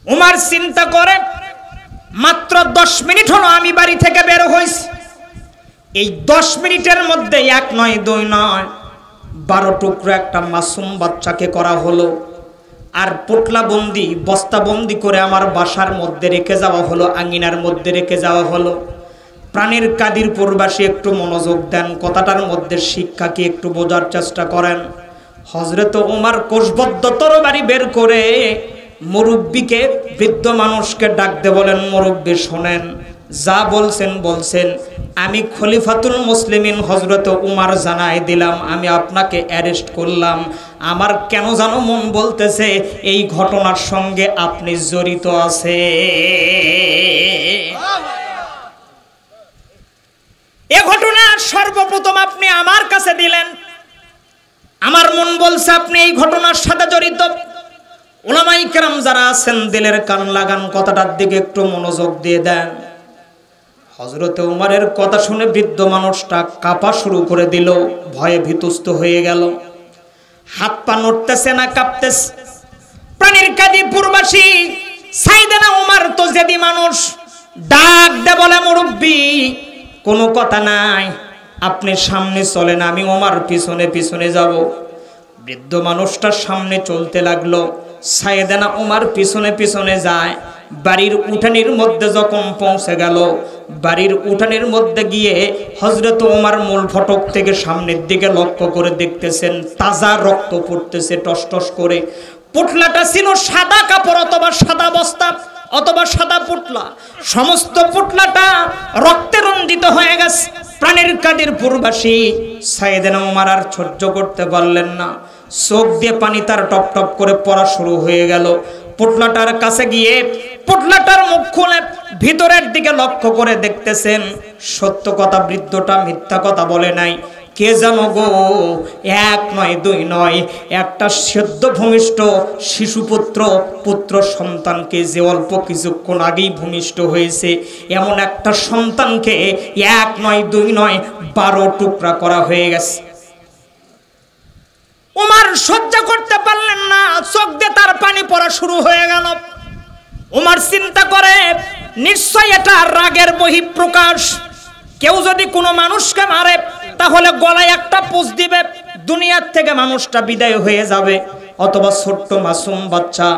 উমার চিন্তা করে মাত্র 10 মিনিট হলো আমি বাড়ি থেকে বের হইছি, এই 10 মিনিটের মধ্যে 1 নয় 2 নয় 12 টুকরো একটা মাসুম বাচ্চাকে করা হলো, আর পোটলা বন্দি বস্তা বন্দি করে আমার বাসার মধ্যে রেখে যাওয়া হলো, আঙ্গিনার মধ্যে রেখে যাওয়া হলো। প্রাণের কাদিরপুরবাসী একটু মনোযোগ দেন, কথাটার মধ্যে শিক্ষা কি একটু বোঝার চেষ্টা করেন। হযরত ওমর কোষবদ্ধ তরবারি বের করে মুরব্বিকে, বৃদ্ধ মানুষকে ডাকতে বলেন, মুরব্বি শোনেন, যা বলছেন বলছেন, আমি খলিফাতুল মুসলিমিন হযরত উমর জানাই দিলাম আমি আপনাকে অ্যারেস্ট করলাম। আমার কেন জানো মন বলতেছে এই ঘটনার সঙ্গে আপনি জড়িত আছে। এই ঘটনা সর্বপ্রথম আপনি আমার কাছে দিলেন, আমার মন বলছে আপনি এই ঘটনার সাথে জড়িত। উলামায়ে কেরাম যারা আছেন দিলের কান লাগান, কথাটার দিকে একটু মনোযোগ দিয়ে দেন। হযরত উমরের কথা শুনে বৃদ্ধ মানুষটা কাঁপা শুরু করে দিল, ভয়ে ভীতস্ত হয়ে গেল, হাত পা নড়তেছে না, কাঁপতেছে। প্রাণের কাদিরপুরবাসী সাইয়েদনা উমর তো জেদি মানুষ, ডাক দে বলে, মুরব্বি কোনো কথা নাই, আপনি সামনে চলেন, আমি উমর পিছনে পিছনে যাব। বৃদ্ধ মানুষটার সামনে চলতে লাগলো, সাইয়েদনা উমর পিছনে পিছনে যায়। বাড়ির উঠানের মধ্যে যখন পৌঁছে গেল, বাড়ির উঠানের মধ্যে গিয়ে হযরত ওমর মূল ফটক থেকে সামনের দিকে লক্ষ্য করে দেখতেছেন তাজা রক্ত পড়তেছে টস টস করে। পুটলাটা ছিল সাদা কাপড় অথবা সাদা বস্তা অথবা সাদা পুটলা, সমস্ত পুটলাটা রক্তে রঞ্জিত হয়ে গেছে। প্রাণের কাদিরপুরবাসী সাইয়েদনা ওমর আর সহ্য করতে পারলেন না, চোখ দিয়ে পানি তার টপ টপ করে পড়া শুরু হয়ে গেল। পুটলাটার কাছে গিয়ে পুটলাটার মুখ খুলে ভিতরের দিকে লক্ষ্য করে দেখতেছেন সত্য কথা, বৃদ্ধটা মিথ্যা কথা বলে নাই। কে জানো গো, 1 নয় 2 নয়, একটা সদ্য ভূমিষ্ঠ শিশুপুত্র পুত্র সন্তানকে, যে অল্প কিছুক্ষণ আগেই ভূমিষ্ঠ হয়েছে, এমন একটা সন্তানকে 1 নয় 2 নয় 12 টুকরা করা হয়ে গেছে। উমর সহ্য করতে পারলেন না, চোখ দিয়ে তার পানি পড়া শুরু হয়ে গেল। উমর চিন্তা করে নিশ্চয় এটা রাগের বহিঃপ্রকাশ, কেউ যদি কোনো মানুষকে মারে তাহলে গলায় একটা পুঁজ দিবে, দুনিয়ার থেকে মানুষটা বিদায় হয়ে যাবে। অথবা ছোট্ট মাসুম বাচ্চা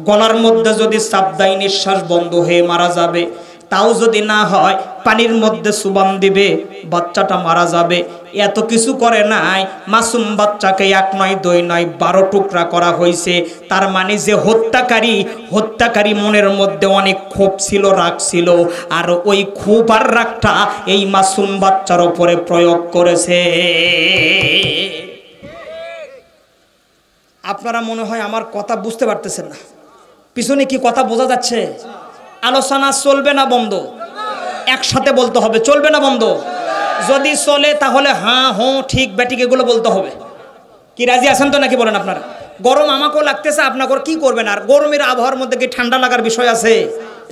গলার মধ্যে যদি চাপ দেয় নিঃশ্বাস বন্ধ হয়ে মারা যাবে, তাও যদি না হয় পানির মধ্যে চুবান দিবে, বাচ্চাটা মারা যাবে। এত কিছু করে নাই, মাসুম বাচ্চাকে 1 নয় 2 নয় 12 টুকরা করা হয়েছে। তার মানে যে হত্যাকারী মনের মধ্যে অনেক ক্ষোভ ছিল, রাগ ছিল, আর ওই ক্ষোভ আর রাগটা এই মাসুম বাচ্চার উপরে প্রয়োগ করেছে। আপনারা মনে হয় আমার কথা বুঝতে পারতেছেন না, পিছনে কি কথা বোঝা যাচ্ছে? আলোচনা চলবে না বন্ধ? একসাথে বলতে হবে, চলবে না বন্ধ? যদি চলে তাহলে হ্যাঁ হ্যাঁ ঠিক ব্যাটিক এগুলো বলতে হবে। কি রাজি আছেন তো নাকি বলেন? আপনারা গরম আমাকেও লাগতেছে, আপনাকে কি করবেন? আর গরমের আবহাওয়ার মধ্যে কি ঠান্ডা লাগার বিষয় আছে?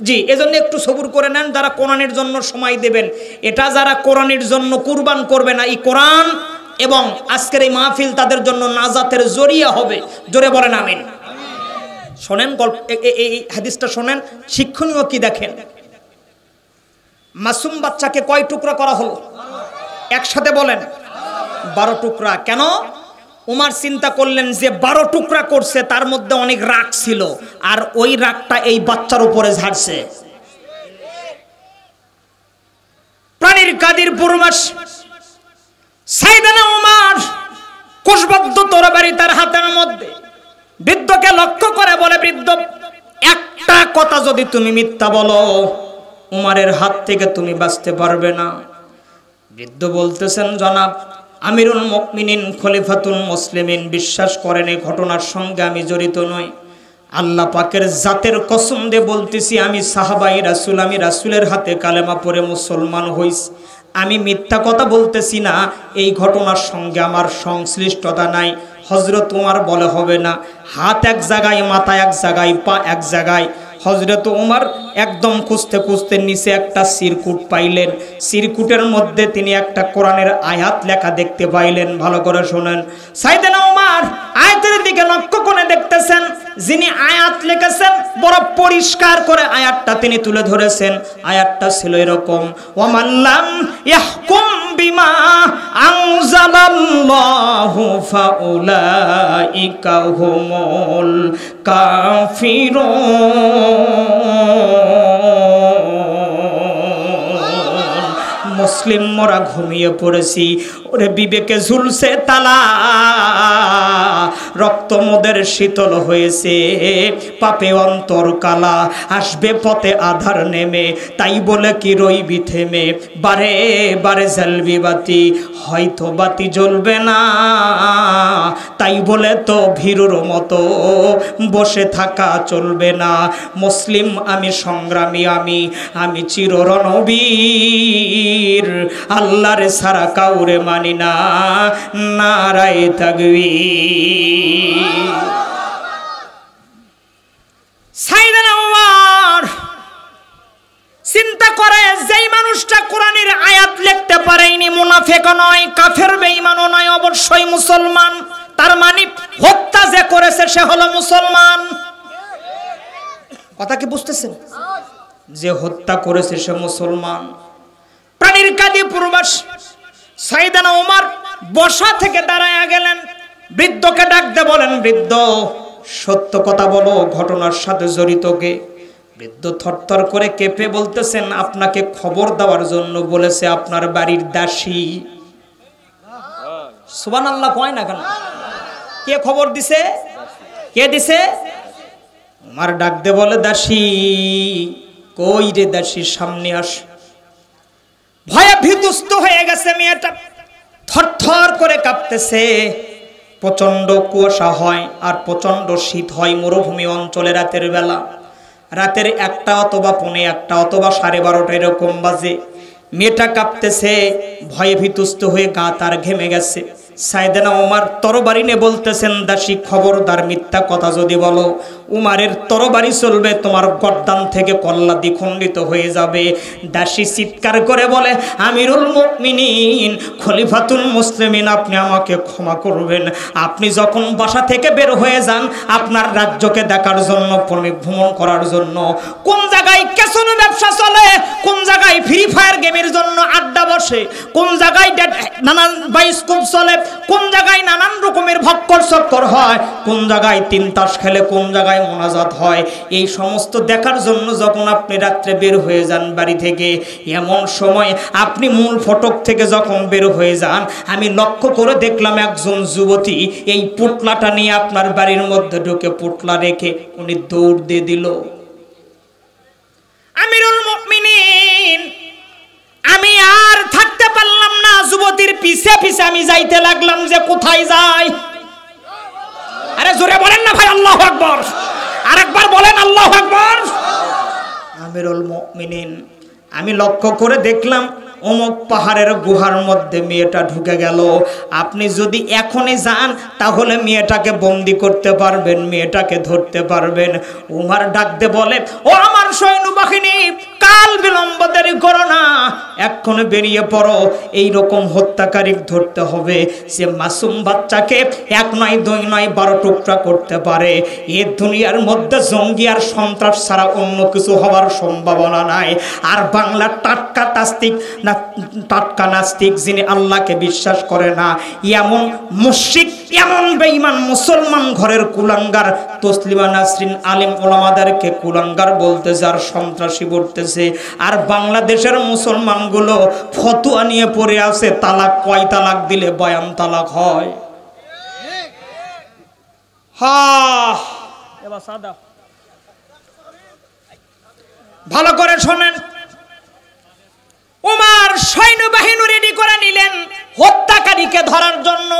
জি, এজন্য একটু সবুর করে নেন। যারা কোরআনের জন্য সময় দেবেন, এটা যারা কোরআনের জন্য কুরবান করবে না, এই কোরআন এবং আজকের এই মাহফিল তাদের জন্য নাজাতের জরিয়া হবে। জোরে বলেন আমিন। শোনেন গল্প, এই হাদিসটা শোনেন, শিক্ষণীয় কি দেখেন। মাসুম বাচ্চাকে কয় টুকরা করা হলো? একসাথে বলেন 12 টুকরা। কেন? উমর চিন্তা করলেন যে 12 টুকরা করছে তার মধ্যে অনেক রাগ ছিল, আর ওই রাগটা এই বাচ্চার উপরে ঝাড়ছে। প্রাণীর কাদিরপুরবাসী সাইয়েদনা উমর কোষবদ্ধ তরবারি তার হাতের মধ্যে, বৃদ্ধকে লক্ষ্য করে বলে, বৃদ্ধ একটা কথা যদি তুমি মিথ্যা বলো উমরের হাত থেকে তুমি বাঁচতে পারবে না। বৃদ্ধ বলতেছেন, জনাব আমিরুল মুমিনিন খলিফাতুল মুসলিমিন, বিশ্বাস করেন এই ঘটনার সঙ্গে আমি জড়িত নই। আল্লাহ পাকের জাতের কসম দিয়ে বলতেছি, আমি সাহাবাই রাসূল, আমি রাসূলের হাতে কালেমা পড়ে মুসলমান হইছি। আমি মিথ্যা কথা বলতেছি না, এই ঘটনার সঙ্গে আমার সংশ্লিষ্টতা নাই। হযরত উমর বলে, হবে না, হাত এক জায়গায়, মাথা এক জায়গায়, পা এক জায়গায়। হযরত উমর একদম খুঁজতে খুঁজতে নিচে একটা সিরকুট পাইলেন, সিরকুটের মধ্যে তিনি একটা কোরআনের আয়াত লেখা দেখতে পাইলেন। ভালো করে শুনেন, সাইয়েদনা উমর আয়াতের দিকে লক্ষ্য করে দেখতেছেন যিনি আয়াত লিখেছেন বড় পরিষ্কার করে আয়াতটা তিনি তুলে ধরেছেন। আয়াতটা ছিল এরকম, ওয়ামাল্লাম ইয়াহকুম বিমা আনজালাল্লাহু ফাউলাইকা হুমুল কাফিরুন। মুসলিম মোরা ঘুমিয়ে পড়েছি, ওরে বিবেকে ঝুলছে তালা, রক্ত মোদের শীতল হয়েছে, পাপে অন্তর কালা, আসবে পথে আধার নেমে, তাই বলে কি রইবি থেমে, বারে বারে জ্বালবি বাতি, হয়তো বাতি জ্বলবে না, তাই বলে তো ভীরুর মতো বসে থাকা চলবে না। মুসলিম আমি, সংগ্রামী আমি চির রণবীর, আল্লাহর ছাড়া কাউরে মানি না, নারায়ে তাকবীর। সাইয়েদনা ওমর চিন্তা করে, যেই মানুষটা কোরআনের আয়াত লিখতে পারেনি মুনাফিক নয়, কাফের বেঈমানও নয়, অবশ্যই মুসলমান। তার মানে হত্যা যে করেছে সে হলো মুসলমান। কথা কি বুঝতেছেন? যে হত্যা করেছে সে মুসলমান। প্রাণীর কাঁদি পূর্বাস সাইয়েদনা ওমর বসা থেকে দাঁড়ায়া গেলেন, বৃদ্ধকে ডাকতে বলেন, বৃদ্ধ সত্য কথা বলো, ঘটনার সাথে জড়িত কে? বৃদ্ধ থরথর করে কেঁপে বলতেছেন, আপনাকে খবর দেওয়ার জন্য বলেছে আপনার বাড়ির দাসী। সুবহানাল্লাহ কয় না কেন? কে খবর দিছে? কে দিছে? ওমর ডাকতে বলে, দাসী কই রে দাসী, সামনে আস। ভয়ে ভীতুস্ত হয়ে গেছে মেয়েটা, থরথর করে কাঁপতেছে। প্রচন্ড কুয়াশা হয় আর প্রচন্ড শীত হয় মরুভূমি অঞ্চলে রাতের বেলা। রাতের 1টা অথবা পৌনে 1টা অথবা 12:30 এরকম বাজে। মেয়েটা কাঁপতেছে, ভয়ে ভীতুস্ত হয়ে গা তার ঘেমে গেছে। সাইয়েদনা ওমর তরবারি নিয়ে বলতেছেন, দাসী খবরদার মিথ্যা কথা যদি বলো, উমারের তরবারি চলবে, তোমার গর্দান থেকে কল্লা দ্বিখণ্ডিত হয়ে যাবে। দাসী চিৎকার করে বলে, আমিরুল মুমিনিন, খলিফাতুল মুসলিমিন, আপনি আমাকে ক্ষমা করবেন। আপনি যখন বাসা থেকে বের হয়ে যান আপনার রাজ্যকে দেখার জন্য, ভ্রমণ করার জন্য, কোন জায়গায় ক্যাসিনো ব্যবসা চলে, কোন জায়গায় ফ্রি ফায়ার গেমের জন্য আড্ডা বসে, কোন জায়গায় নানান বায়োস্কোপ চলে, কোন জায়গায় নানান রকমের ভক্কর চক্কর হয়, কোন জায়গায় 3 তাস খেলে, কোন জায়গায় মোনাজাত হয়, এই সমস্ত দেখার জন্য যখন আপনি রাত্রে বের হয়ে যান বাড়ি থেকে, এমন সময় আপনি মূল ফটক থেকে যখন বের হয়ে যান, আমি লক্ষ্য করে দেখলাম একজন যুবতী এই পুটলাটা নিয়ে আপনার বাড়ির মধ্যে ঢুকে পুটলা রেখে উনি দৌড় দিয়ে দিল। আমিরুল মুমিনিন, আমি আর থাকতে পারলাম না, যুবতীর পিছে পিছে আমি যাইতে লাগলাম যে কোথায় যায়। আরে জোরে বলেন না ভাই, আল্লাহু আকবার। আরেকবার বলেন আল্লাহু আকবার। আমিরুল মুমিনিন, আমি লক্ষ্য করে দেখলাম অমুক পাহাড়ের গুহার মধ্যে মেয়েটা ঢুকে গেল। আপনি যদি এখনই যান তাহলে মেয়েটাকে বন্দি করতে পারবেন, মেয়েটাকে ধরতে পারবেন। উমর ডাকতে বলে, ও আমার সৈন্যবাহিনী, কাল বিলম্ব দেরি করো না, এক্ষণে বেরিয়ে পড়ো, এই রকম হত্যাকারী ধরতে হবে। সে মাসুম বাচ্চাকে 1 নয় 2 নয় 12 টুকরা করতে পারে। এই দুনিয়ার মধ্যে জঙ্গি আর সন্ত্রাস ছাড়া অন্য কিছু হওয়ার সম্ভাবনা নাই। আর বাংলার টাটকা নাস্তিক যিনি আল্লাহকে বিশ্বাস করে না, এমন মুশরিক, এমন বেঈমান মুসলমান ঘরের কুলাঙ্গার তসলিমা নাসরিন আলেম ওলামাদেরকে কুলাঙ্গার বলতেছে আর সন্ত্রাসী বলতেছে। আর বাংলাদেশের মুসলমানগুলো ফতোয়া নিয়ে পড়ে আছে, তালাক কয় তালাক দিলে বয়ান তালাক হয়। ভালো করে শোনেন, উমর সৈন্যবাহিনী রেডি করে নিলেন হত্যাকারীকে ধরার জন্য।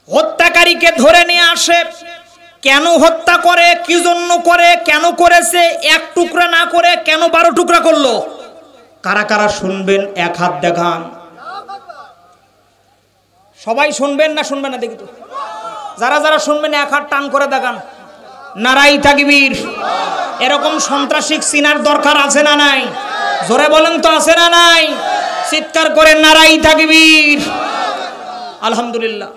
হত্যাকারীকে ধরে নিয়ে আসে। কেন হত্যা করে, কি জন্য করে, কেন করেছে, 1 টুকরা না করে কেন 12 টুকরা করলো? কারা কারা শুনবেন 1 হাত দেখান। সবাই শুনবেন না শুনবেন না দেখি তো? যারা যারা শুনবেন 1 হাত টান করে দেখান। নারায়ে তাকবীর। এরকম সন্ত্রাসী চিনার দরকার আছে না নাই? জোরে বলেন তো, আছে না নাই? চিৎকার করে নারায়ে তাকবীর। আলহামদুলিল্লাহ।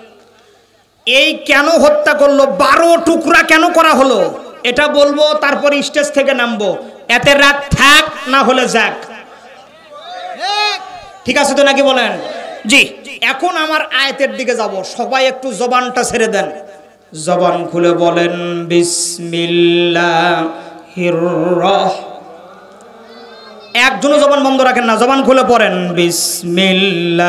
এই কেন হত্যা করলো, 12 টুকরা কেন করা হলো, এটা বলবো, তারপর স্টেজ থেকে নামবো। এতে রাত থাক না হলে যাক, ঠিক আছে তো নাকি বলেন? জি, এখন আমার আয়াতের দিকে যাব, সবাই একটু জবানটা ছেড়ে দেন, জবান খুলে বলেন বিসমিল্লাহির একজনও জবান বন্ধ রাখেন না, জবান খুলে পড়েন বিসমিল্লাহির